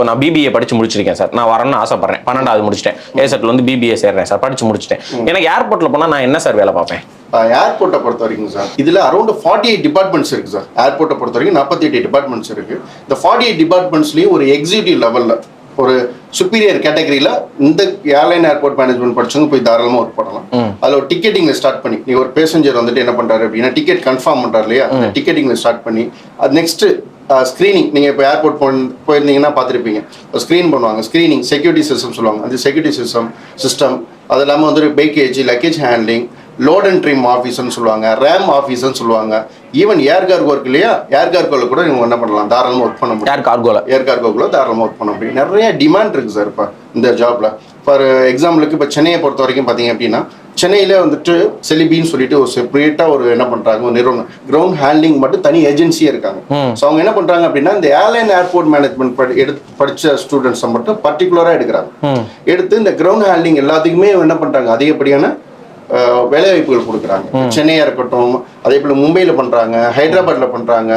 இப்போ நான் பிபிஏ படிச்சு முடிச்சிருக்கேன் சார், நான் வரணும்னு ஆசைப்படுறேன், 12வது முடிச்சிட்டேன், ஏசெட்ல வந்து பிபிஏ சேர்றேன் சார், படிச்சு முடிச்சிட்டேன். எனக்கு ஏர்போர்ட்ல போனா நான் என்ன சார் வேலை பார்ப்பேன்? ஏர்போர்ட்டை பொறுத்த வரைக்கும் சார் இதுல அரௌண்ட் 48 டிபார்ட்மெண்ட்ஸ் இருக்கு சார். ஏர்போர்ட்டை பொறுத்த வரைக்கும் 48 டிபார்ட்மெண்ட்ஸ் இருக்கு. இந்த 48 டிபார்ட்மெண்ட்ஸ்லயும் ஒரு எக்ஸிக்யூட்டிவ் லெவல்ல ஒரு சுப்பீரியர் கேட்டகரியில இந்த ஏர்லைன் ஏர்போர்ட் மேனேஜ்மெண்ட் படிச்சவங்க போய் தாராளமா ஒர்க் பண்ணலாம். அதுல ஒரு டிக்கெட்டிங்ல ஸ்டார்ட் பண்ணி நீ ஒரு பேசஞ்சர் வந்துட்டு என்ன பண்றாரு அப்படின்னா டிக்கெட் கன்ஃபார்ம் பண்றாரு இல்லையா, டிக்கெட்டிங்ல ஸ்டார்ட் பண்ணி அது நெக்ஸ்ட் ஸ்க்ரீனிங். நீங்கள் இப்போ ஏர்போர்ட் போயிருந்தீங்கன்னா பார்த்துருப்பீங்க, ஸ்க்ரீன் பண்ணுவாங்க. ஸ்க்ரீனிங் செக்யூரிட்டி சிஸ்டம் சொல்லுவாங்க, அந்த செக்யூரிட்டி சிஸ்டம் அது இல்லாமல் வந்துட்டு package luggage handling, load and trim ஆஃபீஸ்ன்னு சொல்லுவாங்க, ரேம் ஆஃபீஸ்ன்னு சொல்லுவாங்க. ஈவன் ஏர் கார்கோ இருக்கு இல்லையா, ஏர் கார்கோவில் கூட நீங்கள் என்ன பண்ணலாம், தாராளமாக ஒர்க் பண்ண முடியும். ஏர் கார்கோக்குள்ள தாராளமாக ஒர்க் பண்ண முடியும். நிறைய டிமாண்ட் இருக்குது சார் இப்போ இந்த ஜாப்ல. ஃபார் எக்ஸாம்பிளுக்கு இப்போ சென்னையை பொறுத்த வரைக்கும் பார்த்தீங்க அப்படின்னா சென்னையில் வந்துட்டு செலிபின்னு சொல்லிட்டு ஒரு செப்பரேட்டாக ஒரு என்ன பண்ணுறாங்க, ஒரு நிறுவனம் கிரவுண்ட் ஹேண்ட்லிங் மட்டும் தனி ஏஜென்சியே இருக்காங்க. ஸோ அவங்க என்ன பண்ணுறாங்க அப்படின்னா இந்த ஏர்லைன் ஏர்போர்ட் மேனேஜ்மெண்ட் படித்த ஸ்டூடெண்ட்ஸை மட்டும் பர்டிகுலராக எடுக்கிறாங்க. எடுத்து இந்த கிரவுண்ட் ஹேண்ட்லிங் எல்லாத்துக்குமே என்ன பண்ணுறாங்க, அதிகப்படியான வேலை வாய்ப்புகள் கொடுக்குறாங்க. சென்னையாக இருக்கட்டும், அதே போல் மும்பையில் பண்ணுறாங்க, ஹைதராபாத்தில் பண்ணுறாங்க.